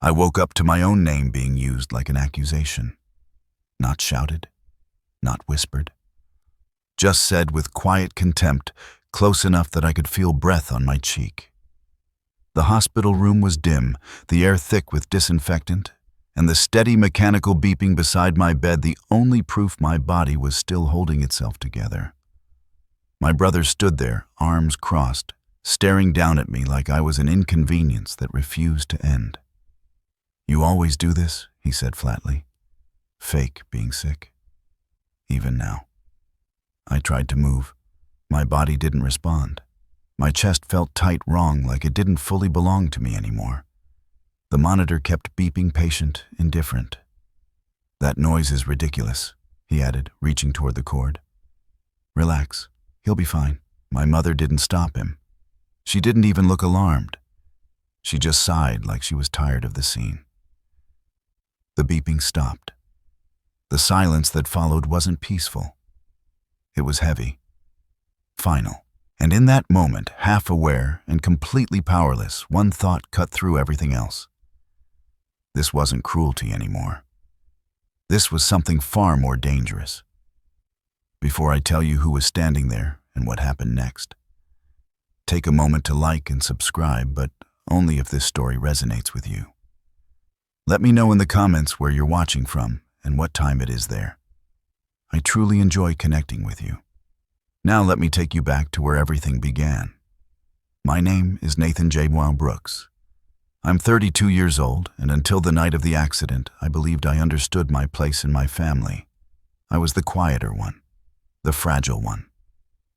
I woke up to my own name being used like an accusation. Not shouted, not whispered. Just said with quiet contempt, close enough that I could feel breath on my cheek. The hospital room was dim, the air thick with disinfectant, and the steady mechanical beeping beside my bed the only proof my body was still holding itself together. My brother stood there, arms crossed, staring down at me like I was an inconvenience that refused to end. "You always do this?" he said flatly. Fake being sick. Even now. I tried to move. My body didn't respond. My chest felt tight wrong, like it didn't fully belong to me anymore. The monitor kept beeping patient, indifferent. "That noise is ridiculous," he added, reaching toward the cord. "Relax. He'll be fine." My mother didn't stop him. She didn't even look alarmed. She just sighed like she was tired of the scene. The beeping stopped. The silence that followed wasn't peaceful. It was heavy. Final. And in that moment, half aware and completely powerless, one thought cut through everything else. This wasn't cruelty anymore. This was something far more dangerous. Before I tell you who was standing there and what happened next, take a moment to like and subscribe, but only if this story resonates with you. Let me know in the comments where you're watching from and what time it is there. I truly enjoy connecting with you. Now let me take you back to where everything began. My name is Nathan J. Brooks. I'm 32 years old, and until the night of the accident, I believed I understood my place in my family. I was the quieter one, the fragile one,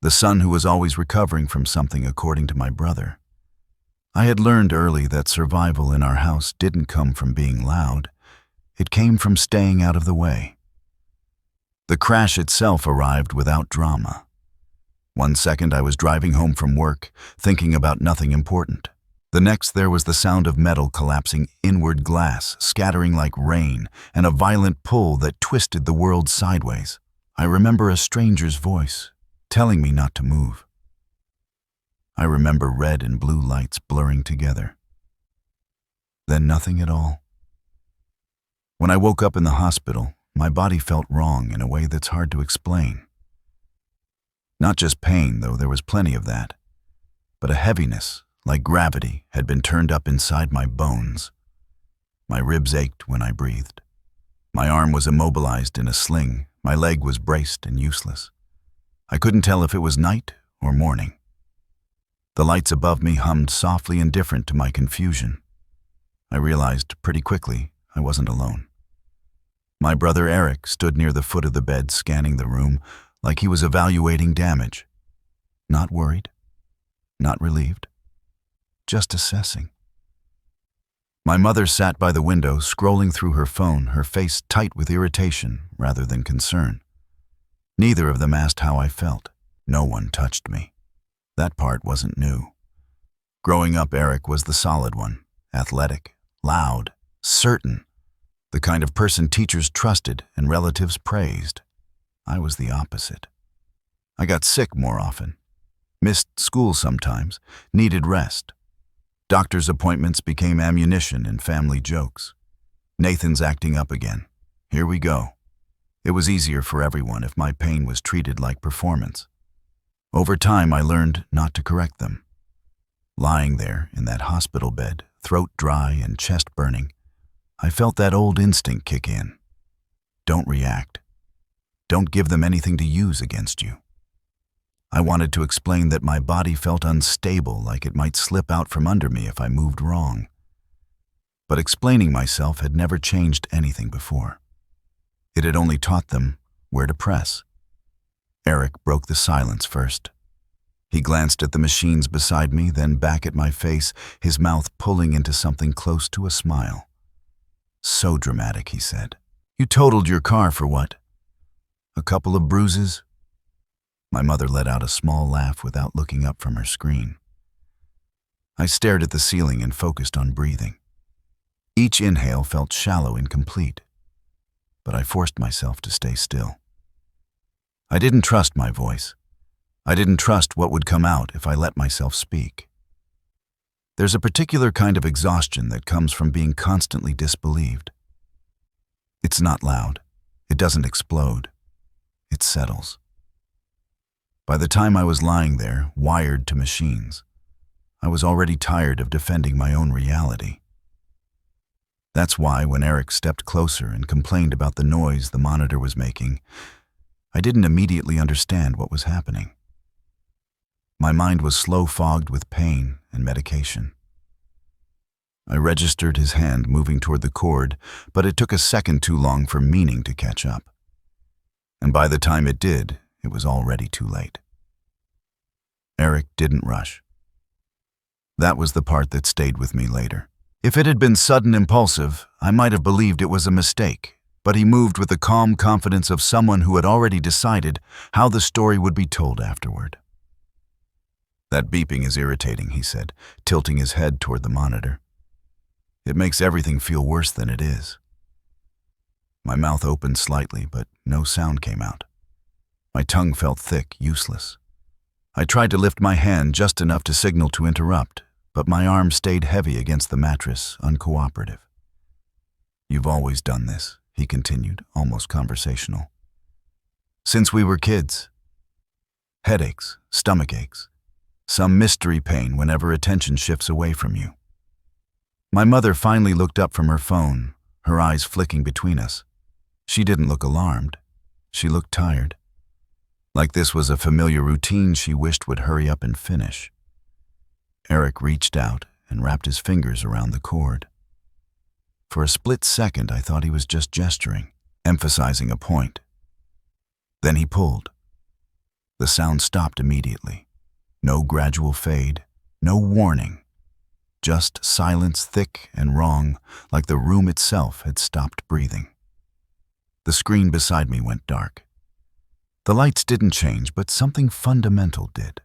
the son who was always recovering from something according to my brother. I had learned early that survival in our house didn't come from being loud. It came from staying out of the way. The crash itself arrived without drama. One second I was driving home from work, thinking about nothing important. The next there was the sound of metal collapsing inward, glass scattering like rain, and a violent pull that twisted the world sideways. I remember a stranger's voice, telling me not to move. I remember red and blue lights blurring together. Then nothing at all. When I woke up in the hospital, my body felt wrong in a way that's hard to explain. Not just pain, though there was plenty of that, but a heaviness, like gravity, had been turned up inside my bones. My ribs ached when I breathed. My arm was immobilized in a sling, my leg was braced and useless. I couldn't tell if it was night or morning. The lights above me hummed softly indifferent to my confusion. I realized pretty quickly I wasn't alone. My brother Eric stood near the foot of the bed, scanning the room like he was evaluating damage. Not worried, not relieved, just assessing. My mother sat by the window, scrolling through her phone, her face tight with irritation rather than concern. Neither of them asked how I felt. No one touched me. That part wasn't new. Growing up, Eric was the solid one, athletic, loud, certain, the kind of person teachers trusted and relatives praised. I was the opposite. I got sick more often, missed school sometimes, needed rest. Doctor's appointments became ammunition in family jokes. Nathan's acting up again. Here we go. It was easier for everyone if my pain was treated like performance. Over time, I learned not to correct them. Lying there in that hospital bed, throat dry and chest burning, I felt that old instinct kick in. Don't react. Don't give them anything to use against you. I wanted to explain that my body felt unstable, like it might slip out from under me if I moved wrong. But explaining myself had never changed anything before. It had only taught them where to press. Eric broke the silence first. He glanced at the machines beside me, then back at my face, his mouth pulling into something close to a smile. "So dramatic," he said. "You totaled your car for what? A couple of bruises?" My mother let out a small laugh without looking up from her screen. I stared at the ceiling and focused on breathing. Each inhale felt shallow and complete, but I forced myself to stay still. I didn't trust my voice. I didn't trust what would come out if I let myself speak. There's a particular kind of exhaustion that comes from being constantly disbelieved. It's not loud. It doesn't explode. It settles. By the time I was lying there, wired to machines, I was already tired of defending my own reality. That's why when Eric stepped closer and complained about the noise the monitor was making, I didn't immediately understand what was happening. My mind was slow-fogged with pain and medication. I registered his hand moving toward the cord, but it took a second too long for meaning to catch up. And by the time it did, it was already too late. Eric didn't rush. That was the part that stayed with me later. If it had been sudden impulsive, I might have believed it was a mistake, but he moved with the calm confidence of someone who had already decided how the story would be told afterward. "That beeping is irritating," he said, tilting his head toward the monitor. "It makes everything feel worse than it is." My mouth opened slightly, but no sound came out. My tongue felt thick, useless. I tried to lift my hand just enough to signal to interrupt, but my arm stayed heavy against the mattress, uncooperative. "You've always done this," he continued, almost conversational. "Since we were kids. Headaches, stomach aches, some mystery pain whenever attention shifts away from you." My mother finally looked up from her phone, her eyes flicking between us. She didn't look alarmed. She looked tired. Like this was a familiar routine she wished would hurry up and finish. Eric reached out and wrapped his fingers around the cord. For a split second, I thought he was just gesturing, emphasizing a point. Then he pulled. The sound stopped immediately. No gradual fade, no warning. Just silence thick and wrong, like the room itself had stopped breathing. The screen beside me went dark. The lights didn't change, but something fundamental did.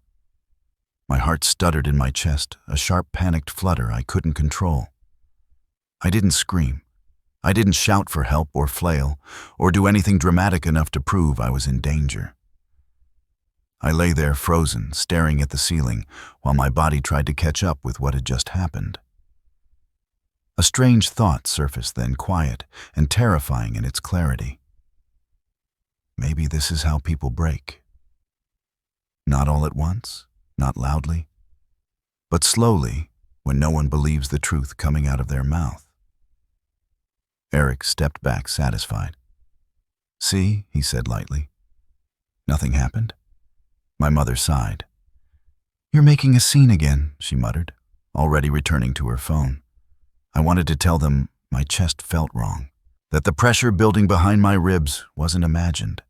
My heart stuttered in my chest, a sharp panicked flutter I couldn't control. I didn't scream. I didn't shout for help or flail, or do anything dramatic enough to prove I was in danger. I lay there frozen, staring at the ceiling, while my body tried to catch up with what had just happened. A strange thought surfaced then, quiet and terrifying in its clarity. Maybe this is how people break. Not all at once, not loudly, but slowly, when no one believes the truth coming out of their mouth. Eric stepped back, satisfied. "See," he said lightly. "Nothing happened?" My mother sighed. "You're making a scene again," she muttered, already returning to her phone. I wanted to tell them my chest felt wrong, that the pressure building behind my ribs wasn't imagined.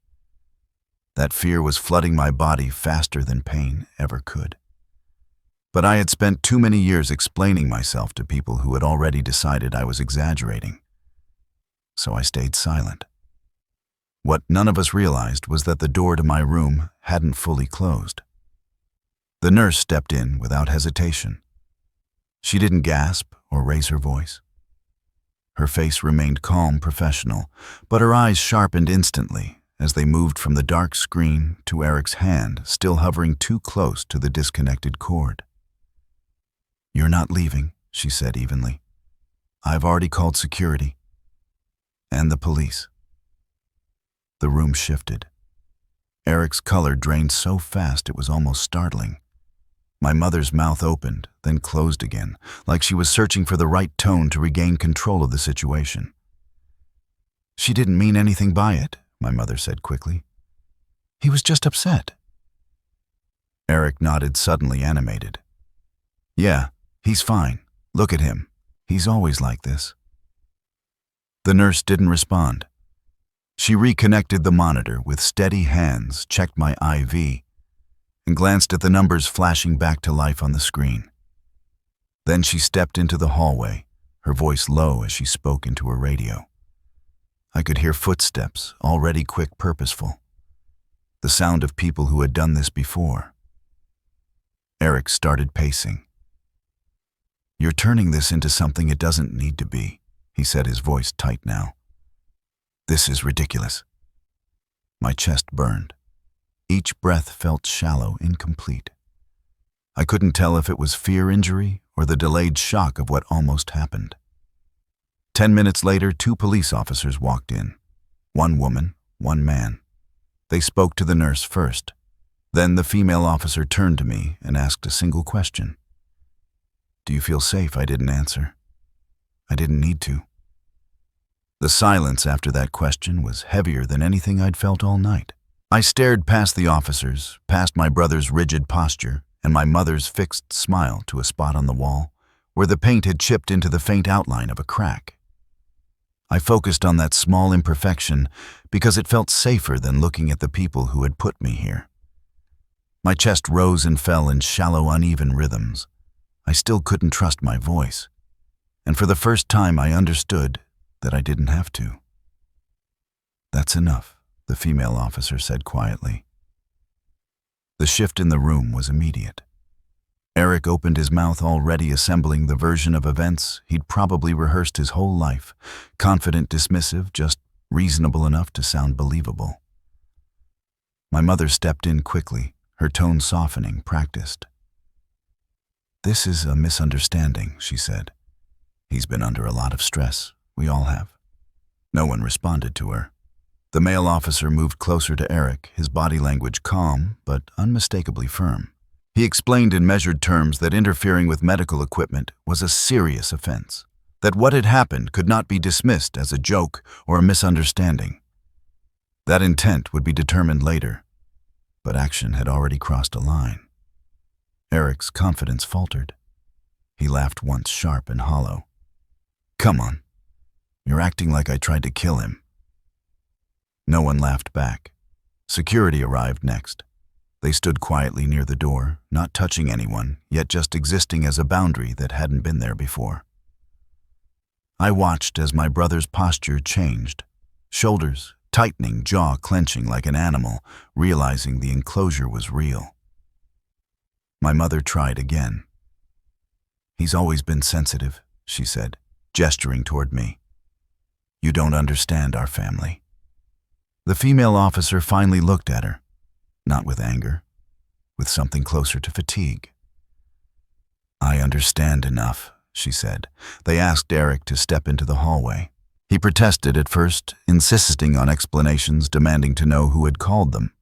That fear was flooding my body faster than pain ever could. But I had spent too many years explaining myself to people who had already decided I was exaggerating. So I stayed silent. What none of us realized was that the door to my room hadn't fully closed. The nurse stepped in without hesitation. She didn't gasp or raise her voice. Her face remained calm, professional, but her eyes sharpened instantly as they moved from the dark screen to Eric's hand, still hovering too close to the disconnected cord. "You're not leaving," she said evenly. "I've already called security. And the police." The room shifted. Eric's color drained so fast it was almost startling. My mother's mouth opened, then closed again, like she was searching for the right tone to regain control of the situation. "She didn't mean anything by it," my mother said quickly. "He was just upset." Eric nodded, suddenly animated. "Yeah, he's fine. Look at him. He's always like this." The nurse didn't respond. She reconnected the monitor with steady hands, checked my IV, and glanced at the numbers flashing back to life on the screen. Then she stepped into the hallway, her voice low as she spoke into her radio. I could hear footsteps, already quick, purposeful. The sound of people who had done this before. Eric started pacing. "You're turning this into something it doesn't need to be," he said, his voice tight now. "This is ridiculous." My chest burned. Each breath felt shallow, incomplete. I couldn't tell if it was fear injury or the delayed shock of what almost happened. 10 minutes later, 2 police officers walked in. 1 woman, 1 man. They spoke to the nurse first. Then the female officer turned to me and asked a single question. "Do you feel safe?" I didn't answer. I didn't need to. The silence after that question was heavier than anything I'd felt all night. I stared past the officers, past my brother's rigid posture, and my mother's fixed smile to a spot on the wall where the paint had chipped into the faint outline of a crack. I focused on that small imperfection because it felt safer than looking at the people who had put me here. My chest rose and fell in shallow, uneven rhythms. I still couldn't trust my voice, and for the first time I understood that I didn't have to. "That's enough," the female officer said quietly. The shift in the room was immediate. Eric opened his mouth, already assembling the version of events he'd probably rehearsed his whole life, confident, dismissive, just reasonable enough to sound believable. My mother stepped in quickly, her tone softening, practiced. "This is a misunderstanding," she said. "He's been under a lot of stress. We all have." No one responded to her. The male officer moved closer to Eric, his body language calm but unmistakably firm. He explained in measured terms that interfering with medical equipment was a serious offense, that what had happened could not be dismissed as a joke or a misunderstanding. That intent would be determined later, but action had already crossed a line. Eric's confidence faltered. He laughed once, sharp and hollow. "Come on. You're acting like I tried to kill him." No one laughed back. Security arrived next. They stood quietly near the door, not touching anyone, yet just existing as a boundary that hadn't been there before. I watched as my brother's posture changed, shoulders tightening, jaw clenching like an animal, realizing the enclosure was real. My mother tried again. "He's always been sensitive," she said, gesturing toward me. "You don't understand our family." The female officer finally looked at her, not with anger, with something closer to fatigue. "I understand enough," she said. They asked Eric to step into the hallway. He protested at first, insisting on explanations, demanding to know who had called them.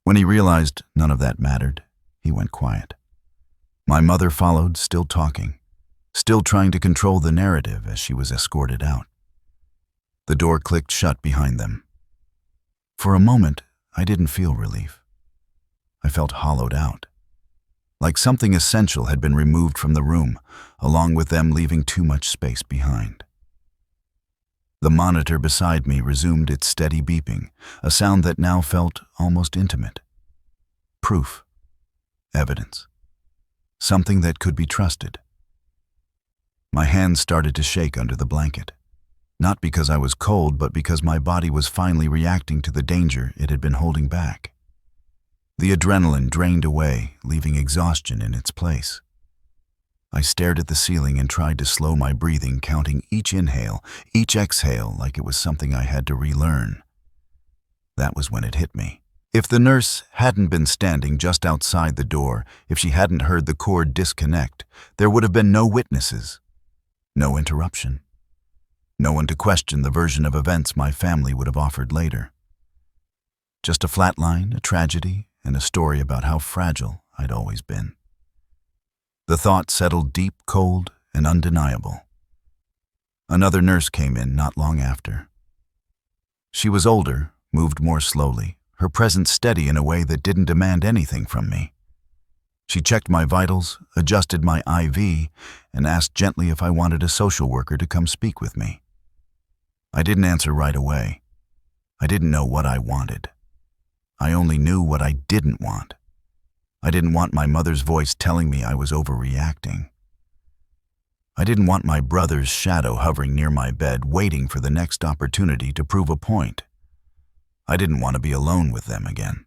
When he realized none of that mattered, he went quiet. My mother followed, still talking, still trying to control the narrative as she was escorted out. The door clicked shut behind them. For a moment, I didn't feel relief. I felt hollowed out, like something essential had been removed from the room, along with them leaving too much space behind. The monitor beside me resumed its steady beeping, a sound that now felt almost intimate. Proof. Evidence. Something that could be trusted. My hands started to shake under the blanket, not because I was cold, but because my body was finally reacting to the danger it had been holding back. The adrenaline drained away, leaving exhaustion in its place. I stared at the ceiling and tried to slow my breathing, counting each inhale, each exhale like it was something I had to relearn. That was when it hit me. If the nurse hadn't been standing just outside the door, if she hadn't heard the cord disconnect, there would have been no witnesses, no interruption, no one to question the version of events my family would have offered later. Just a flat line, a tragedy, and a story about how fragile I'd always been. The thought settled deep, cold, and undeniable. Another nurse came in not long after. She was older, moved more slowly, her presence steady in a way that didn't demand anything from me. She checked my vitals, adjusted my IV, and asked gently if I wanted a social worker to come speak with me. I didn't answer right away. I didn't know what I wanted. I only knew what I didn't want. I didn't want my mother's voice telling me I was overreacting. I didn't want my brother's shadow hovering near my bed, waiting for the next opportunity to prove a point. I didn't want to be alone with them again.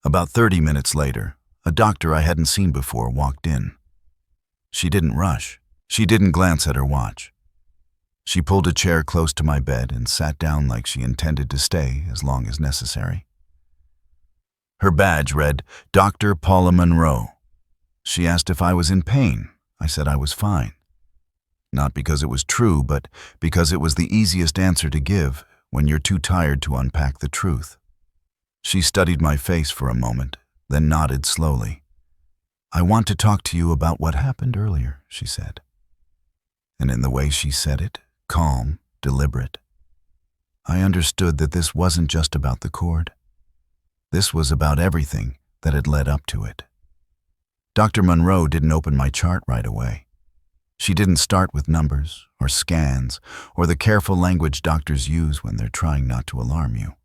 About 30 minutes later, a doctor I hadn't seen before walked in. She didn't rush. She didn't glance at her watch. She pulled a chair close to my bed and sat down like she intended to stay as long as necessary. Her badge read, Dr. Paula Monroe. She asked if I was in pain. I said I was fine. Not because it was true, but because it was the easiest answer to give when you're too tired to unpack the truth. She studied my face for a moment, then nodded slowly. "I want to talk to you about what happened earlier," she said. And in the way she said it, calm, deliberate, I understood that this wasn't just about the cord. This was about everything that had led up to it. Dr. Monroe didn't open my chart right away. She didn't start with numbers or scans or the careful language doctors use when they're trying not to alarm you.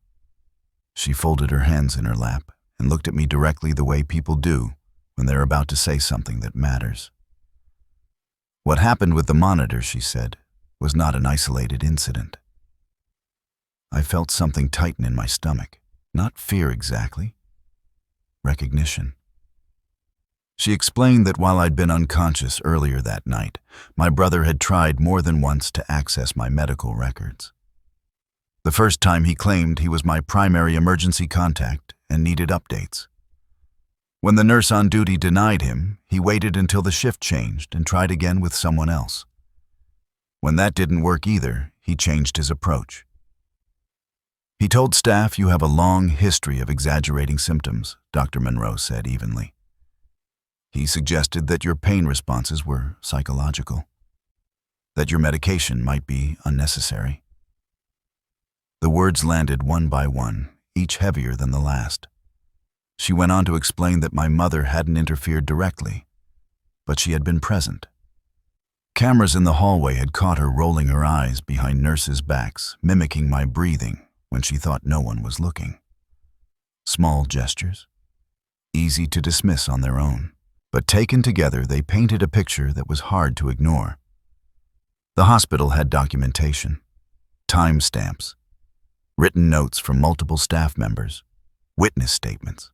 She folded her hands in her lap and looked at me directly the way people do when they're about to say something that matters. What happened with the monitor, she said, was not an isolated incident. I felt something tighten in my stomach. Not fear exactly. Recognition. She explained that while I'd been unconscious earlier that night, my brother had tried more than once to access my medical records. The first time he claimed he was my primary emergency contact and needed updates. When the nurse on duty denied him, he waited until the shift changed and tried again with someone else. When that didn't work either, he changed his approach. He told staff, "You have a long history of exaggerating symptoms," Dr. Monroe said evenly. He suggested that your pain responses were psychological, that your medication might be unnecessary. The words landed one by one, each heavier than the last. She went on to explain that my mother hadn't interfered directly, but she had been present. Cameras in the hallway had caught her rolling her eyes behind nurses' backs, mimicking my breathing when she thought no one was looking. Small gestures, easy to dismiss on their own, but taken together they painted a picture that was hard to ignore. The hospital had documentation, timestamps, written notes from multiple staff members, witness statements.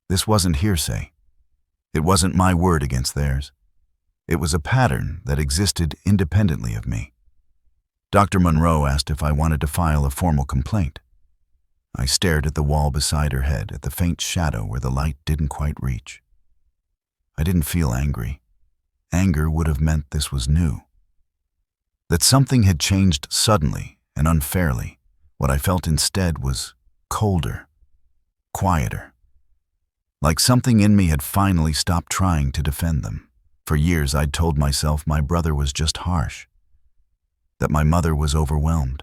This wasn't hearsay. It wasn't my word against theirs. It was a pattern that existed independently of me. Dr. Monroe asked if I wanted to file a formal complaint. I stared at the wall beside her head, at the faint shadow where the light didn't quite reach. I didn't feel angry. Anger would have meant this was new. That something had changed suddenly and unfairly. What I felt instead was colder, quieter. Like something in me had finally stopped trying to defend them. For years I'd told myself my brother was just harsh, that my mother was overwhelmed,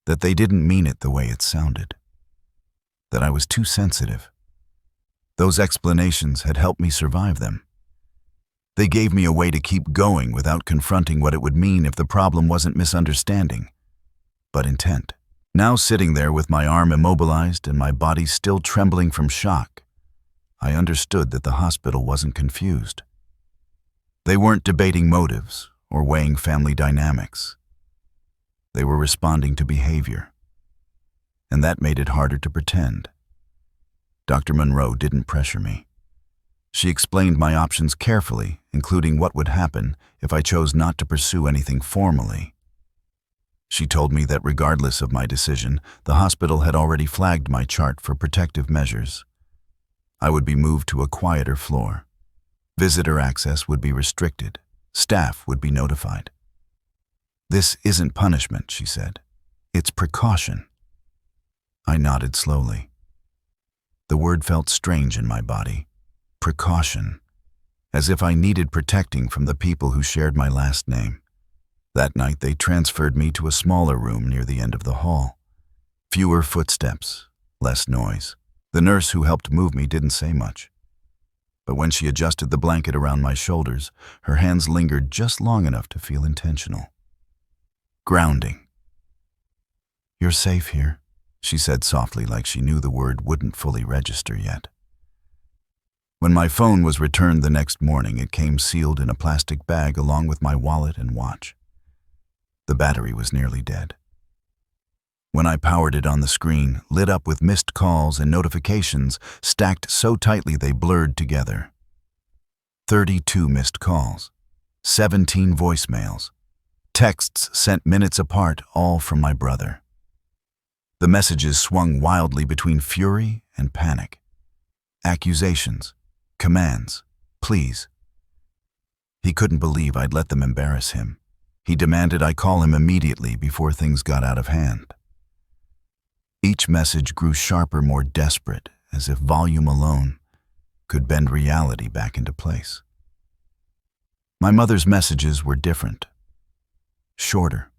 that they didn't mean it the way it sounded, that I was too sensitive. Those explanations had helped me survive them. They gave me a way to keep going without confronting what it would mean if the problem wasn't misunderstanding, but intent. Now sitting there with my arm immobilized and my body still trembling from shock, I understood that the hospital wasn't confused. They weren't debating motives or weighing family dynamics. They were responding to behavior, and that made it harder to pretend. Dr. Monroe didn't pressure me. She explained my options carefully, including what would happen if I chose not to pursue anything formally. She told me that regardless of my decision, the hospital had already flagged my chart for protective measures. I would be moved to a quieter floor. Visitor access would be restricted. Staff would be notified. "This isn't punishment," she said. "It's precaution." I nodded slowly. The word felt strange in my body. Precaution. As if I needed protecting from the people who shared my last name. That night they transferred me to a smaller room near the end of the hall. Fewer footsteps, less noise. The nurse who helped move me didn't say much. But when she adjusted the blanket around my shoulders, her hands lingered just long enough to feel intentional. Grounding. "You're safe here," she said softly, like she knew the word wouldn't fully register yet. When my phone was returned the next morning, it came sealed in a plastic bag along with my wallet and watch. The battery was nearly dead. When I powered it on the screen, lit up with missed calls and notifications stacked so tightly they blurred together. 32 missed calls, 17 voicemails, texts sent minutes apart, all from my brother. The messages swung wildly between fury and panic. Accusations, commands, pleas. He couldn't believe I'd let them embarrass him. He demanded I call him immediately before things got out of hand. Each message grew sharper, more desperate, as if volume alone could bend reality back into place. My mother's messages were different, shorter,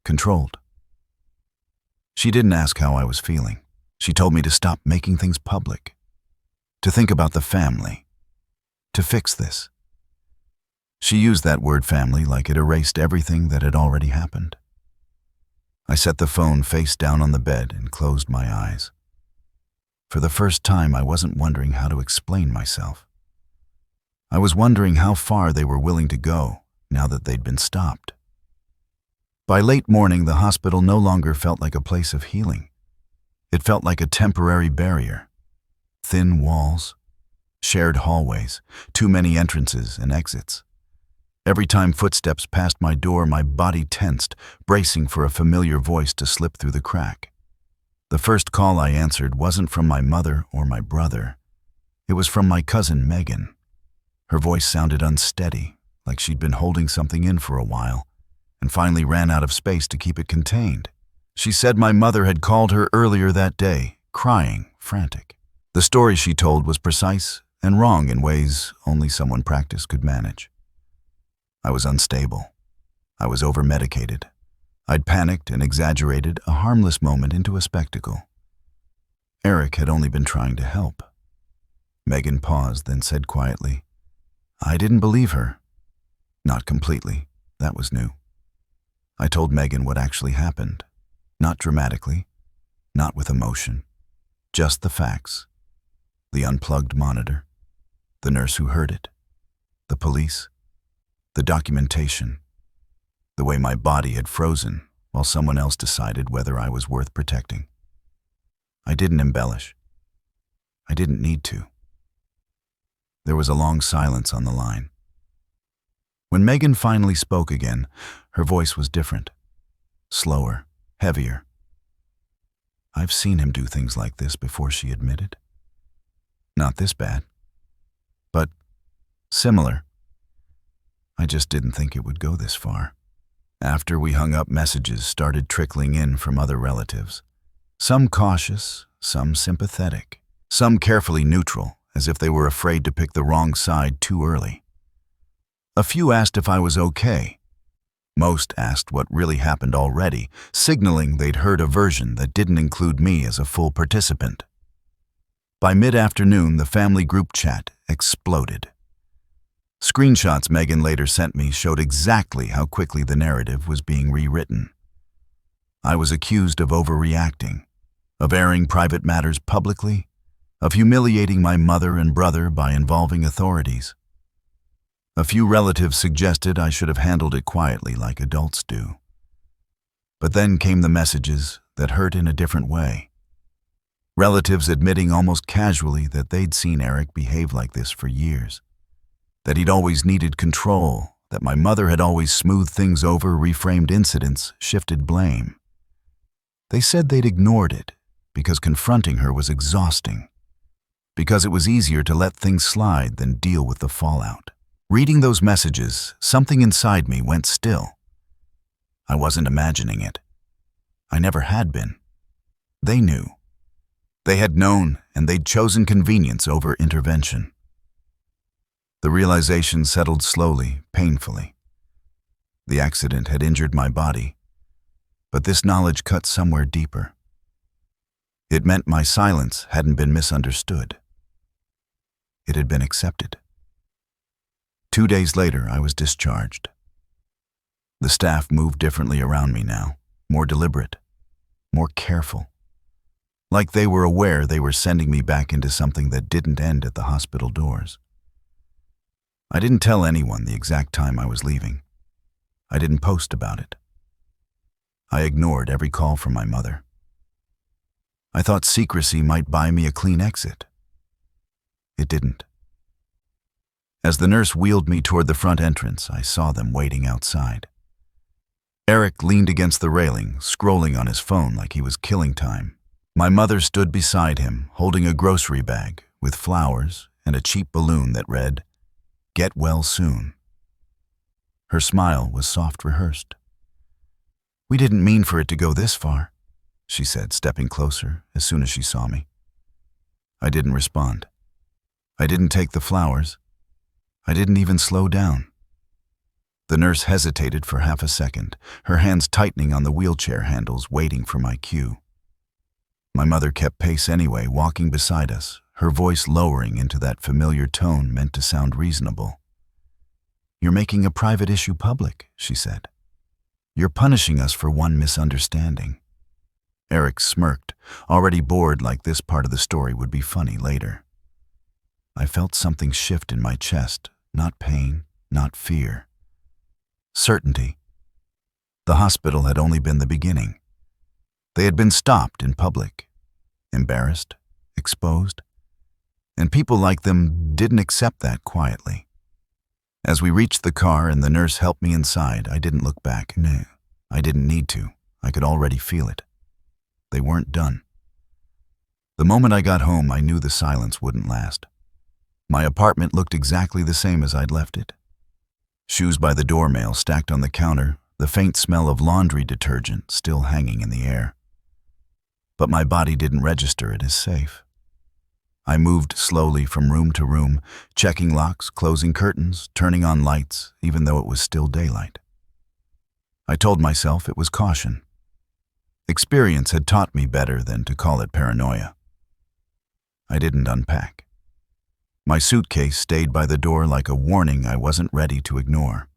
controlled. She didn't ask how I was feeling. She told me to stop making things public, to think about the family, to fix this. She used that word family like it erased everything that had already happened. I set the phone face down on the bed and closed my eyes. For the first time, I wasn't wondering how to explain myself. I was wondering how far they were willing to go now that they'd been stopped. By late morning, the hospital no longer felt like a place of healing. It felt like a temporary barrier. Thin walls, shared hallways, too many entrances and exits. Every time footsteps passed my door, my body tensed, bracing for a familiar voice to slip through the crack. The first call I answered wasn't from my mother or my brother. It was from my cousin Megan. Her voice sounded unsteady, like she'd been holding something in for a while, and finally ran out of space to keep it contained. She said my mother had called her earlier that day, crying, frantic. The story she told was precise and wrong in ways only someone practiced could manage. I was unstable. I was over-medicated. I'd panicked and exaggerated a harmless moment into a spectacle. Eric had only been trying to help. Megan paused, then said quietly, "I didn't believe her." Not completely. That was new. I told Megan what actually happened. Not dramatically, not with emotion. Just the facts. The unplugged monitor. The nurse who heard it. The police. The documentation. The way my body had frozen while someone else decided whether I was worth protecting. I didn't embellish. I didn't need to. There was a long silence on the line. When Megan finally spoke again, her voice was different. Slower, heavier. "I've seen him do things like this before," she admitted. "Not this bad, but similar. I just didn't think it would go this far." After we hung up, messages started trickling in from other relatives. Some cautious, some sympathetic, some carefully neutral, as if they were afraid to pick the wrong side too early. A few asked if I was okay. Most asked what really happened already, signaling they'd heard a version that didn't include me as a full participant. By mid-afternoon, the family group chat exploded. Screenshots Megan later sent me showed exactly how quickly the narrative was being rewritten. I was accused of overreacting, of airing private matters publicly, of humiliating my mother and brother by involving authorities. A few relatives suggested I should have handled it quietly like adults do. But then came the messages that hurt in a different way. Relatives admitting almost casually that they'd seen Eric behave like this for years. That he'd always needed control, that my mother had always smoothed things over, reframed incidents, shifted blame. They said they'd ignored it because confronting her was exhausting, because it was easier to let things slide than deal with the fallout. Reading those messages, something inside me went still. I wasn't imagining it. I never had been. They knew. They had known, and they'd chosen convenience over intervention. The realization settled slowly, painfully. The accident had injured my body, but this knowledge cut somewhere deeper. It meant my silence hadn't been misunderstood. It had been accepted. 2 days later, I was discharged. The staff moved differently around me now, more deliberate, more careful. Like they were aware they were sending me back into something that didn't end at the hospital doors. I didn't tell anyone the exact time I was leaving. I didn't post about it. I ignored every call from my mother. I thought secrecy might buy me a clean exit. It didn't. As the nurse wheeled me toward the front entrance, I saw them waiting outside. Eric leaned against the railing, scrolling on his phone like he was killing time. My mother stood beside him, holding a grocery bag with flowers and a cheap balloon that read, Get well soon. Her smile was soft rehearsed. We didn't mean for it to go this far, she said, stepping closer as soon as she saw me. I didn't respond. I didn't take the flowers. I didn't even slow down. The nurse hesitated for half a second, her hands tightening on the wheelchair handles, waiting for my cue. My mother kept pace anyway, walking beside us, her voice lowering into that familiar tone meant to sound reasonable. You're making a private issue public, she said. You're punishing us for one misunderstanding. Eric smirked, already bored, like this part of the story would be funny later. I felt something shift in my chest, not pain, not fear. Certainty. The hospital had only been the beginning. They had been stopped in public, embarrassed, exposed, and people like them didn't accept that quietly. As we reached the car and the nurse helped me inside, I didn't look back. No, I didn't need to. I could already feel it. They weren't done. The moment I got home, I knew the silence wouldn't last. My apartment looked exactly the same as I'd left it. Shoes by the doormail stacked on the counter, the faint smell of laundry detergent still hanging in the air. But my body didn't register it as safe. I moved slowly from room to room, checking locks, closing curtains, turning on lights, even though it was still daylight. I told myself it was caution. Experience had taught me better than to call it paranoia. I didn't unpack. My suitcase stayed by the door like a warning I wasn't ready to ignore.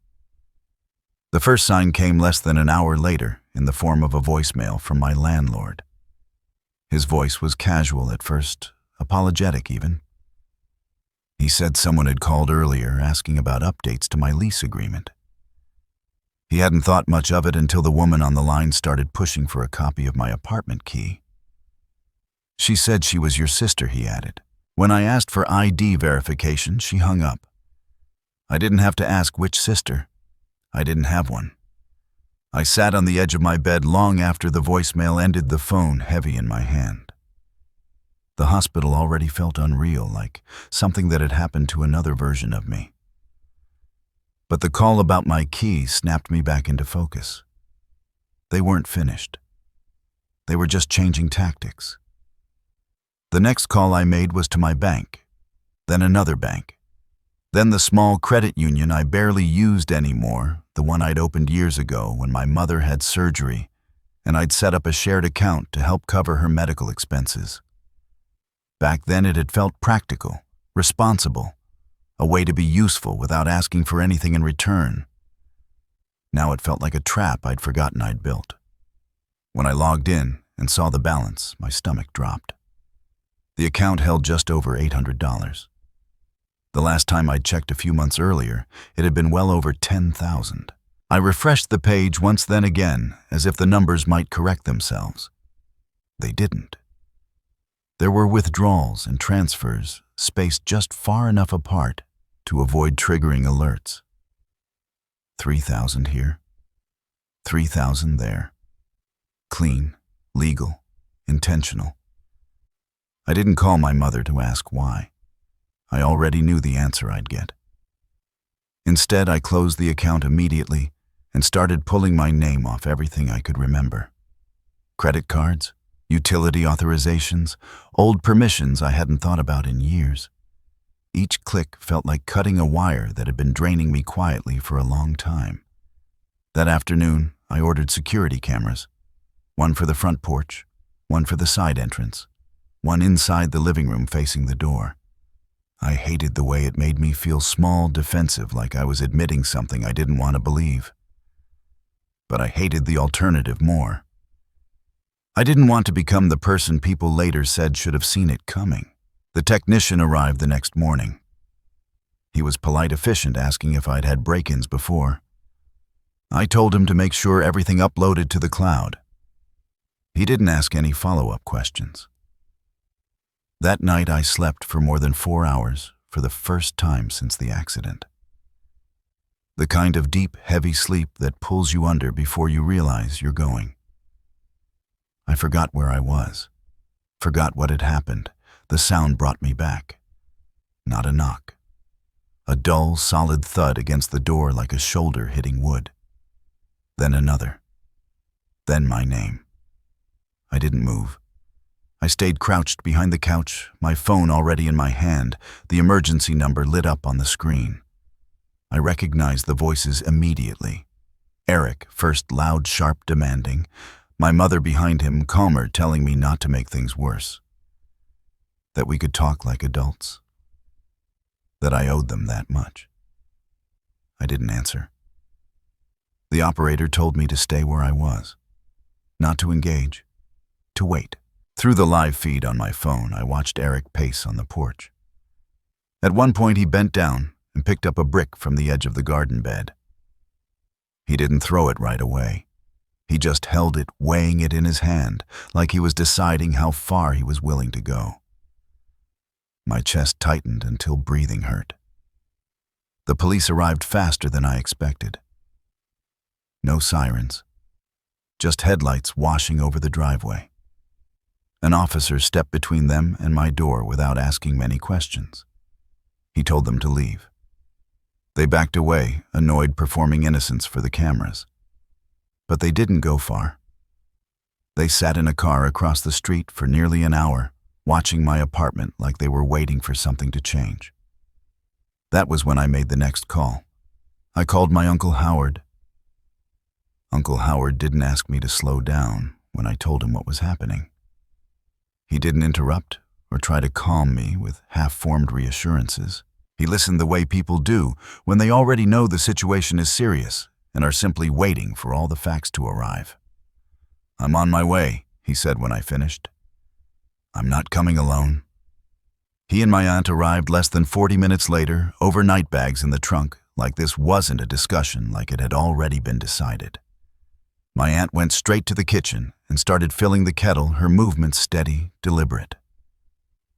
The first sign came less than an hour later in the form of a voicemail from my landlord. His voice was casual at first, apologetic even. He said someone had called earlier asking about updates to my lease agreement. He hadn't thought much of it until the woman on the line started pushing for a copy of my apartment key. She said she was your sister, he added. When I asked for ID verification, she hung up. I didn't have to ask which sister. I didn't have one. I sat on the edge of my bed long after the voicemail ended, the phone heavy in my hand. The hospital already felt unreal, like something that had happened to another version of me. But the call about my key snapped me back into focus. They weren't finished. They were just changing tactics. The next call I made was to my bank, then another bank, then the small credit union I barely used anymore, the one I'd opened years ago when my mother had surgery, and I'd set up a shared account to help cover her medical expenses. Back then it had felt practical, responsible, a way to be useful without asking for anything in return. Now it felt like a trap I'd forgotten I'd built. When I logged in and saw the balance, my stomach dropped. The account held just over $800. The last time I'd checked a few months earlier, it had been well over $10,000. I refreshed the page once, then again, as if the numbers might correct themselves. They didn't. There were withdrawals and transfers spaced just far enough apart to avoid triggering alerts. 3,000 here, 3,000 there. Clean, legal, intentional. I didn't call my mother to ask why. I already knew the answer I'd get. Instead, I closed the account immediately and started pulling my name off everything I could remember. Credit cards, utility authorizations, old permissions I hadn't thought about in years. Each click felt like cutting a wire that had been draining me quietly for a long time. That afternoon, I ordered security cameras. One for the front porch, one for the side entrance, one inside the living room facing the door. I hated the way it made me feel small, defensive, like I was admitting something I didn't want to believe. But I hated the alternative more. I didn't want to become the person people later said should have seen it coming. The technician arrived the next morning. He was polite, efficient, asking if I'd had break-ins before. I told him to make sure everything uploaded to the cloud. He didn't ask any follow-up questions. That night I slept for more than 4 hours for the first time since the accident. The kind of deep, heavy sleep that pulls you under before you realize you're going. I forgot where I was, forgot what had happened. The sound brought me back. Not a knock. a dull, solid thud against the door like a shoulder hitting wood. Then another. Then my name. I didn't move. I stayed crouched behind the couch, my phone already in my hand, the emergency number lit up on the screen. I recognized the voices immediately. Eric, first loud, sharp, demanding. My mother behind him, calmer, telling me not to make things worse. That we could talk like adults. That I owed them that much. I didn't answer. The operator told me to stay where I was. Not to engage. To wait. Through the live feed on my phone, I watched Eric pace on the porch. At one point, he bent down and picked up a brick from the edge of the garden bed. He didn't throw it right away. He just held it, weighing it in his hand, like he was deciding how far he was willing to go. My chest tightened until breathing hurt. The police arrived faster than I expected. No sirens. Just headlights washing over the driveway. An officer stepped between them and my door without asking many questions. He told them to leave. They backed away, annoyed, performing innocence for the cameras. But they didn't go far. They sat in a car across the street for nearly an hour, watching my apartment like they were waiting for something to change. That was when I made the next call. I called my Uncle Howard. Uncle Howard didn't ask me to slow down when I told him what was happening. He didn't interrupt or try to calm me with half-formed reassurances. He listened the way people do when they already know the situation is serious and are simply waiting for all the facts to arrive. "I'm on my way," he said when I finished. "I'm not coming alone." He and my aunt arrived less than 40 minutes later, overnight bags in the trunk, like this wasn't a discussion, like it had already been decided. My aunt went straight to the kitchen and started filling the kettle, her movements steady, deliberate.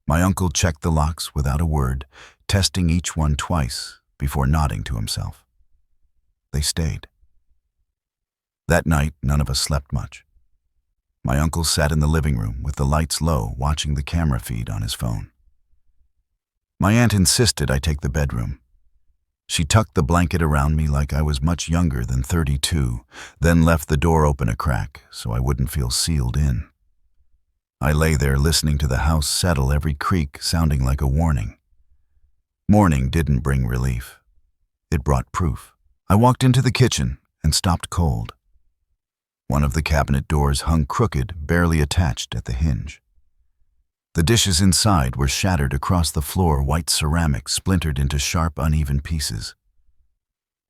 My uncle checked the locks without a word, testing each one twice before nodding to himself. They stayed. That night, none of us slept much. My uncle sat in the living room with the lights low, watching the camera feed on his phone. My aunt insisted I take the bedroom. She tucked the blanket around me like I was much younger than 32, then left the door open a crack so I wouldn't feel sealed in. I lay there listening to the house settle, every creak sounding like a warning. Morning didn't bring relief. It brought proof. I walked into the kitchen and stopped cold. One of the cabinet doors hung crooked, barely attached at the hinge. The dishes inside were shattered across the floor, white ceramic splintered into sharp, uneven pieces.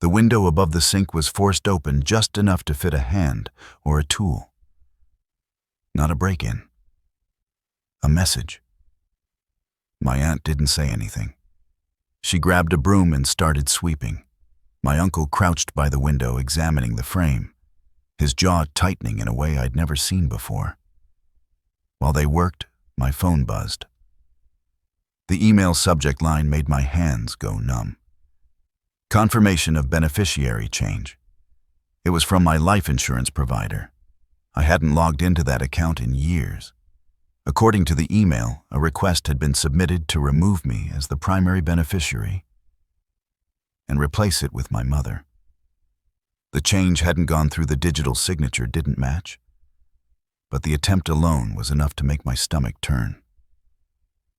The window above the sink was forced open just enough to fit a hand or a tool. Not a break-in. A message. My aunt didn't say anything. She grabbed a broom and started sweeping. My uncle crouched by the window, examining the frame, his jaw tightening in a way I'd never seen before. While they worked, my phone buzzed. The email subject line made my hands go numb. Confirmation of beneficiary change. It was from my life insurance provider. I hadn't logged into that account in years. According to the email, a request had been submitted to remove me as the primary beneficiary and replace it with my mother. The change hadn't gone through the digital signature, didn't match, but the attempt alone was enough to make my stomach turn.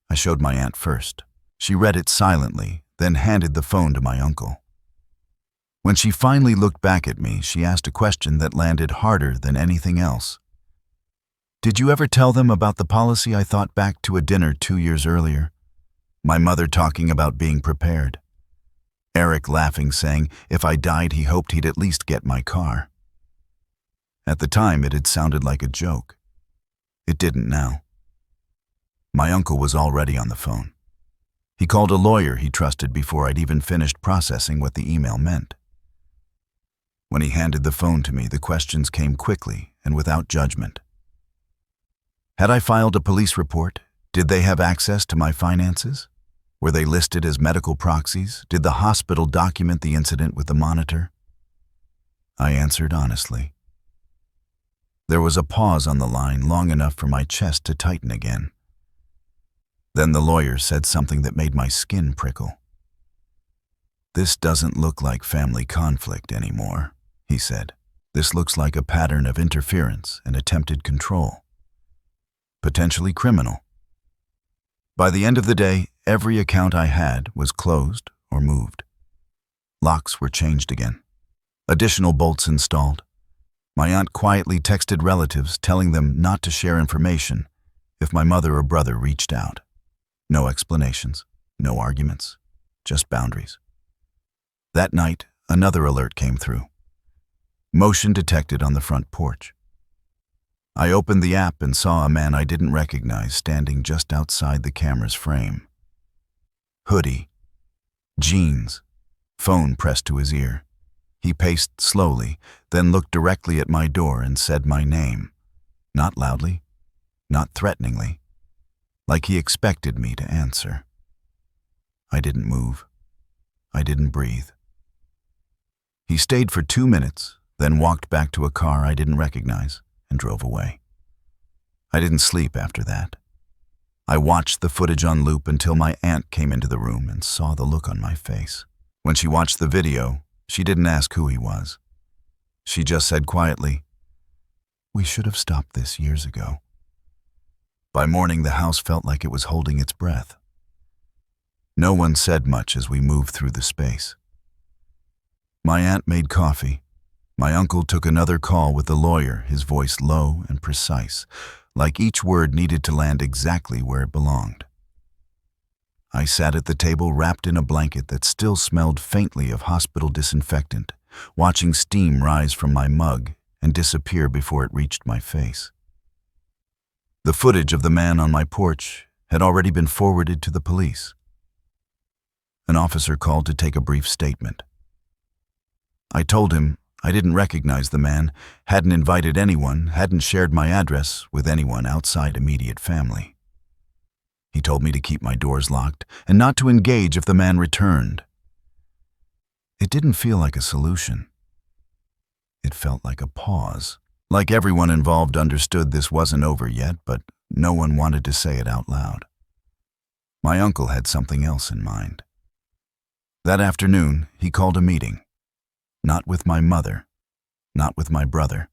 I showed my aunt first. She read it silently, then handed the phone to my uncle. When she finally looked back at me, she asked a question that landed harder than anything else. "Did you ever tell them about the policy I thought back to a dinner 2 years earlier? My mother talking about being prepared. Eric laughing, saying if I died he hoped he'd at least get my car." At the time it had sounded like a joke. It didn't now. My uncle was already on the phone. He called a lawyer he trusted before I'd even finished processing what the email meant. When he handed the phone to me, the questions came quickly and without judgment. Had I filed a police report? Did they have access to my finances? Were they listed as medical proxies? Did the hospital document the incident with the monitor? I answered honestly. There was a pause on the line long enough for my chest to tighten again. Then the lawyer said something that made my skin prickle. "This doesn't look like family conflict anymore," he said. "This looks like a pattern of interference and attempted control. Potentially criminal." By the end of the day, every account I had was closed or moved. Locks were changed again. Additional bolts installed. My aunt quietly texted relatives telling them not to share information if my mother or brother reached out. No explanations, no arguments, just boundaries. That night, another alert came through. Motion detected on the front porch. I opened the app and saw a man I didn't recognize standing just outside the camera's frame. Hoodie, jeans, phone pressed to his ear. He paced slowly, then looked directly at my door and said my name. Not loudly, not threateningly, like he expected me to answer. I didn't move. I didn't breathe. He stayed for 2 minutes, then walked back to a car I didn't recognize and drove away. I didn't sleep after that. I watched the footage on loop until my aunt came into the room and saw the look on my face. When she watched the video, she didn't ask who he was. She just said quietly, "We should have stopped this years ago." By morning, the house felt like it was holding its breath. No one said much as we moved through the space. My aunt made coffee. My uncle took another call with the lawyer, his voice low and precise, like each word needed to land exactly where it belonged. I sat at the table wrapped in a blanket that still smelled faintly of hospital disinfectant, watching steam rise from my mug and disappear before it reached my face. The footage of the man on my porch had already been forwarded to the police. An officer called to take a brief statement. I told him I didn't recognize the man, hadn't invited anyone, hadn't shared my address with anyone outside immediate family. He told me to keep my doors locked and not to engage if the man returned. It didn't feel like a solution. It felt like a pause, like everyone involved understood this wasn't over yet, but no one wanted to say it out loud. My uncle had something else in mind. That afternoon, he called a meeting. Not with my mother, not with my brother.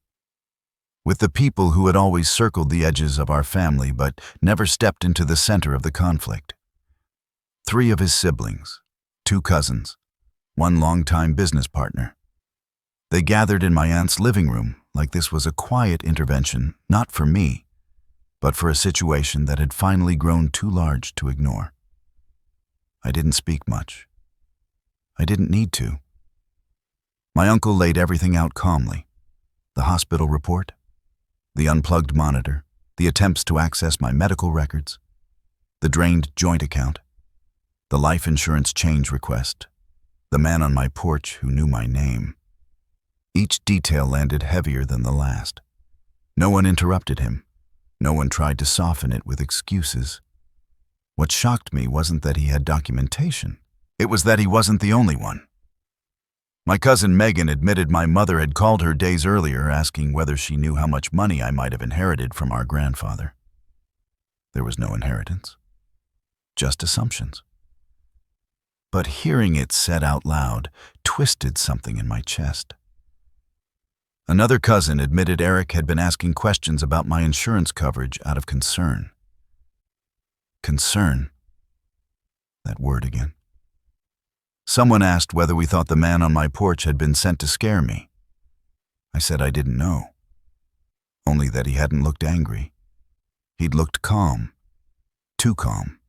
With the people who had always circled the edges of our family but never stepped into the center of the conflict. 3 of his siblings, 2 cousins, 1 longtime business partner. They gathered in my aunt's living room like this was a quiet intervention, not for me, but for a situation that had finally grown too large to ignore. I didn't speak much. I didn't need to. My uncle laid everything out calmly. The hospital report, the unplugged monitor, the attempts to access my medical records, the drained joint account, the life insurance change request, the man on my porch who knew my name. Each detail landed heavier than the last. No one interrupted him. No one tried to soften it with excuses. What shocked me wasn't that he had documentation. It was that he wasn't the only one. My cousin Megan admitted my mother had called her days earlier asking whether she knew how much money I might have inherited from our grandfather. There was no inheritance, just assumptions. But hearing it said out loud twisted something in my chest. Another cousin admitted Eric had been asking questions about my insurance coverage out of concern. Concern. That word again. Someone asked whether we thought the man on my porch had been sent to scare me. I said I didn't know, only that he hadn't looked angry. He'd looked calm, too calm.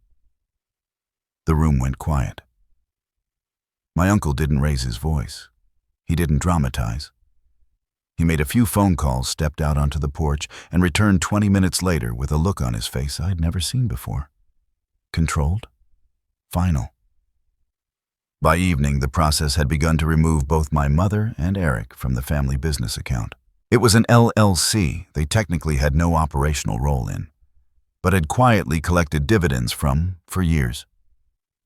The room went quiet. My uncle didn't raise his voice. He didn't dramatize. He made a few phone calls, stepped out onto the porch, and returned 20 minutes later with a look on his face I'd never seen before. Controlled, final. By evening, the process had begun to remove both my mother and Eric from the family business account. It was an LLC they technically had no operational role in, but had quietly collected dividends from for years.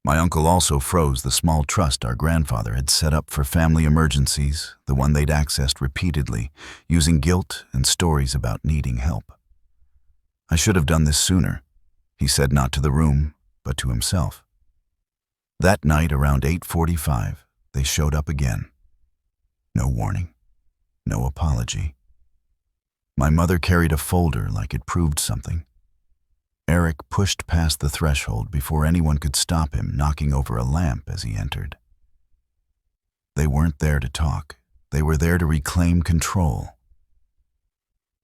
My uncle also froze the small trust our grandfather had set up for family emergencies, the one they'd accessed repeatedly, using guilt and stories about needing help. I should have done this sooner, he said, not to the room, but to himself. That night around 8:45, They showed up again. No warning, no apology. My mother carried a folder like it proved something. Eric pushed past the threshold before anyone could stop him, knocking over a lamp as he entered. They weren't there to talk. They were there to reclaim control.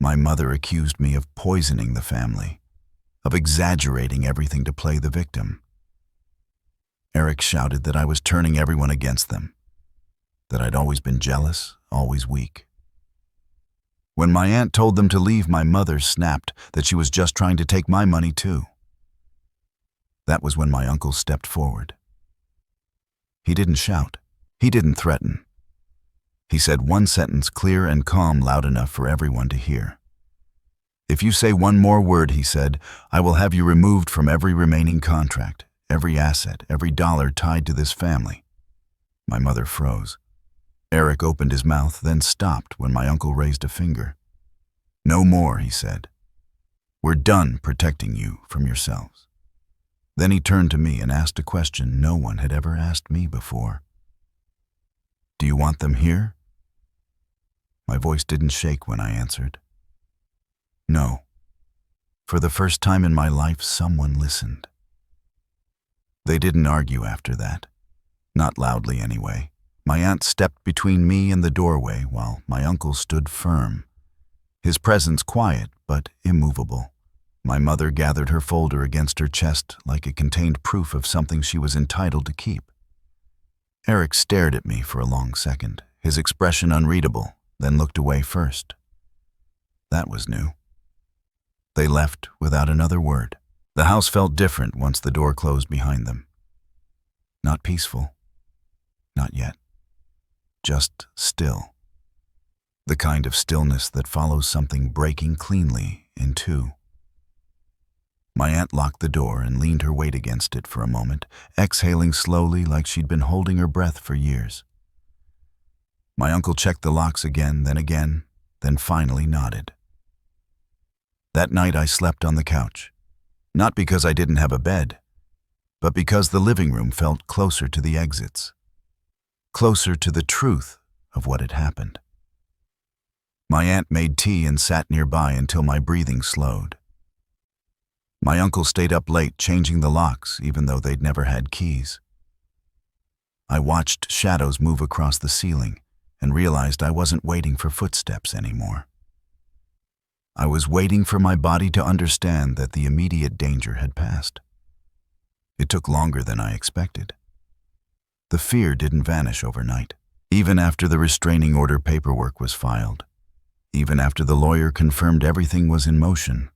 My mother accused me of poisoning the family, of exaggerating everything to play the victim. Eric shouted that I was turning everyone against them, that I'd always been jealous, always weak. When my aunt told them to leave, my mother snapped that she was just trying to take my money too. That was when my uncle stepped forward. He didn't shout. He didn't threaten. He said one sentence, clear and calm, loud enough for everyone to hear. "If you say one more word," he said, "I will have you removed from every remaining contract, every asset, every dollar tied to this family." My mother froze. Eric opened his mouth, then stopped when my uncle raised a finger. "No more," he said. "We're done protecting you from yourselves." Then he turned to me and asked a question no one had ever asked me before. "Do you want them here?" My voice didn't shake when I answered. No. For the first time in my life, someone listened. They didn't argue after that. Not loudly, anyway. My aunt stepped between me and the doorway while my uncle stood firm, his presence quiet but immovable. My mother gathered her folder against her chest like it contained proof of something she was entitled to keep. Eric stared at me for a long second, his expression unreadable, then looked away first. That was new. They left without another word. The house felt different once the door closed behind them. Not peaceful. Not yet. Just still. The kind of stillness that follows something breaking cleanly in two. My aunt locked the door and leaned her weight against it for a moment, exhaling slowly like she'd been holding her breath for years. My uncle checked the locks again, then finally nodded. That night I slept on the couch, not because I didn't have a bed, but because the living room felt closer to the exits, closer to the truth of what had happened. My aunt made tea and sat nearby until my breathing slowed. My uncle stayed up late changing the locks, even though they'd never had keys. I watched shadows move across the ceiling and realized I wasn't waiting for footsteps anymore. I was waiting for my body to understand that the immediate danger had passed. It took longer than I expected. The fear didn't vanish overnight. Even after the restraining order paperwork was filed, even after the lawyer confirmed everything was in motion,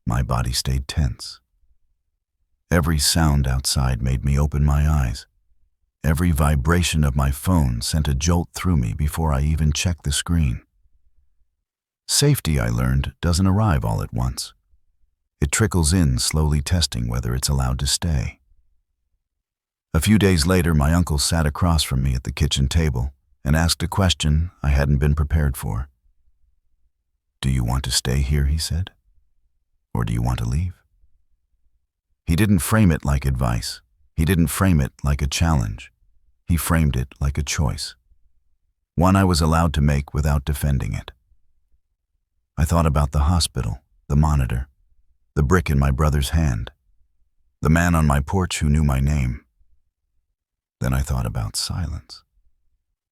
my body stayed tense. Every sound outside made me open my eyes. Every vibration of my phone sent a jolt through me before I even checked the screen. Safety, I learned, doesn't arrive all at once. It trickles in, slowly testing whether it's allowed to stay. A few days later, my uncle sat across from me at the kitchen table and asked a question I hadn't been prepared for. "Do you want to stay here?" he said. "Or do you want to leave?" He didn't frame it like advice. He didn't frame it like a challenge. He framed it like a choice. One I was allowed to make without defending it. I thought about the hospital, the monitor, the brick in my brother's hand, the man on my porch who knew my name. Then I thought about silence.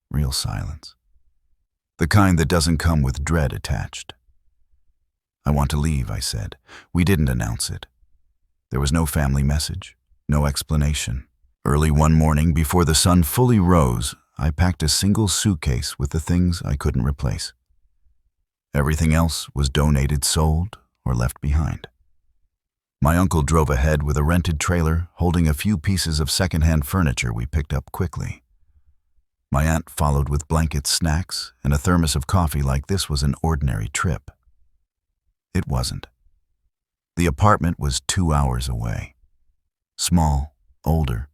Real silence. The kind that doesn't come with dread attached. "I want to leave," I said. We didn't announce it. There was no family message, no explanation. Early one morning, before the sun fully rose, I packed a single suitcase with the things I couldn't replace. Everything else was donated, sold, or left behind. My uncle drove ahead with a rented trailer, holding a few pieces of secondhand furniture we picked up quickly. My aunt followed with blankets, snacks, and a thermos of coffee like this was an ordinary trip. It wasn't. The apartment was 2 hours away. Small, older,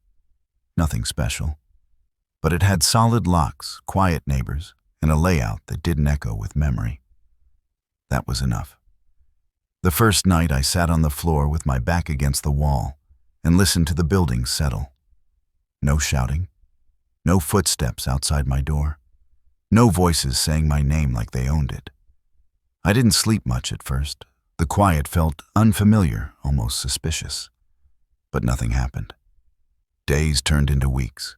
nothing special. But it had solid locks, quiet neighbors, and a layout that didn't echo with memory. That was enough. The first night I sat on the floor with my back against the wall and listened to the building settle. No shouting, No footsteps outside my door. No voices saying my name like they owned it. I didn't sleep much at first. The quiet felt unfamiliar, almost suspicious. But nothing happened. Days turned into weeks.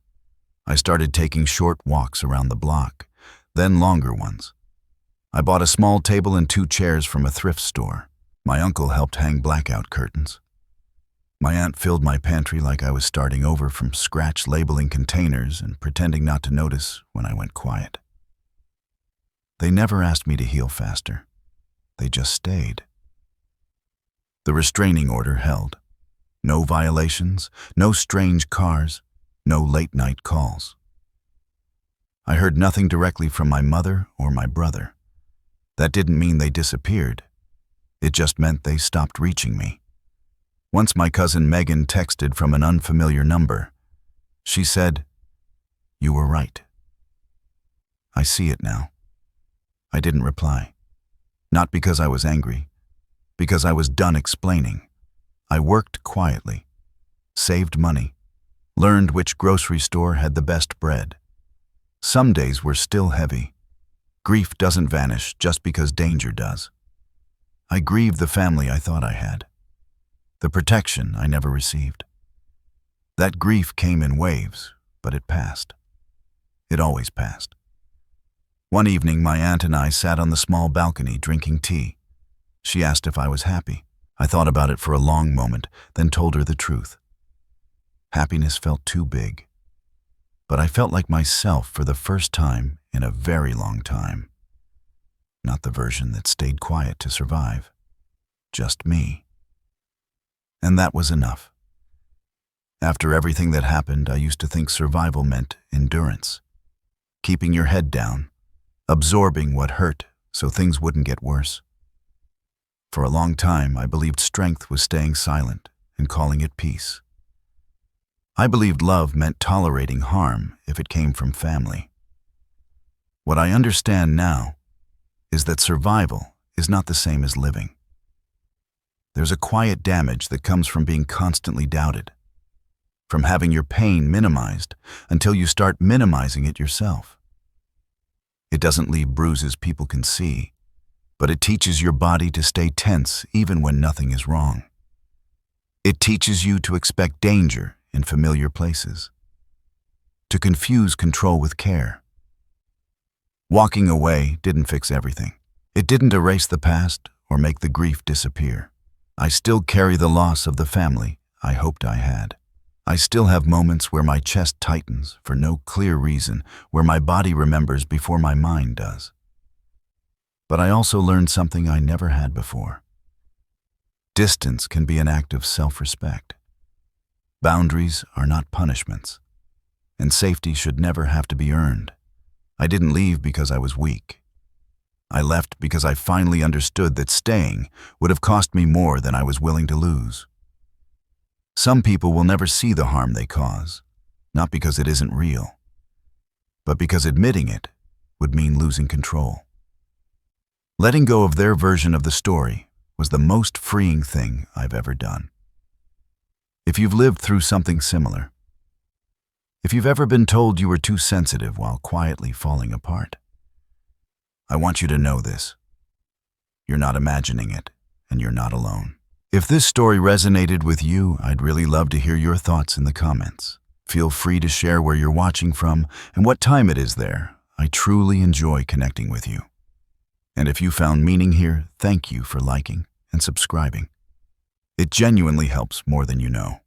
I started taking short walks around the block, then longer ones. I bought a small table and 2 chairs from a thrift store. My uncle helped hang blackout curtains. My aunt filled my pantry like I was starting over from scratch, labeling containers and pretending not to notice when I went quiet. They never asked me to heal faster. They just stayed. The restraining order held. No violations, no strange cars, no late-night calls. I heard nothing directly from my mother or my brother. That didn't mean they disappeared. It just meant they stopped reaching me. Once my cousin Megan texted from an unfamiliar number. She said, "You were right." I see it now. I didn't reply. Not because I was angry, because I was done explaining. I worked quietly, saved money, learned which grocery store had the best bread. Some days were still heavy. Grief doesn't vanish just because danger does. I grieved the family I thought I had, the protection I never received. That grief came in waves, but it passed. It always passed. One evening, my aunt and I sat on the small balcony drinking tea. She asked if I was happy. I thought about it for a long moment, then told her the truth. Happiness felt too big. But I felt like myself for the first time in a very long time. Not the version that stayed quiet to survive. Just me. And that was enough. After everything that happened, I used to think survival meant endurance. Keeping your head down, absorbing what hurt so things wouldn't get worse. For a long time, I believed strength was staying silent and calling it peace. I believed love meant tolerating harm if it came from family. What I understand now is that survival is not the same as living. There's a quiet damage that comes from being constantly doubted, from having your pain minimized until you start minimizing it yourself. It doesn't leave bruises people can see, but it teaches your body to stay tense even when nothing is wrong. It teaches you to expect danger in familiar places, to confuse control with care. Walking away didn't fix everything. It didn't erase the past or make the grief disappear. I still carry the loss of the family I hoped I had. I still have moments where my chest tightens for no clear reason, where my body remembers before my mind does. But I also learned something I never had before. Distance can be an act of self-respect. Boundaries are not punishments, and safety should never have to be earned. I didn't leave because I was weak. I left because I finally understood that staying would have cost me more than I was willing to lose. Some people will never see the harm they cause, not because it isn't real, but because admitting it would mean losing control. Letting go of their version of the story was the most freeing thing I've ever done. If you've lived through something similar, if you've ever been told you were too sensitive while quietly falling apart, I want you to know this. You're not imagining it, and you're not alone. If this story resonated with you, I'd really love to hear your thoughts in the comments. Feel free to share where you're watching from and what time it is there. I truly enjoy connecting with you. And if you found meaning here, thank you for liking and subscribing. It genuinely helps more than you know.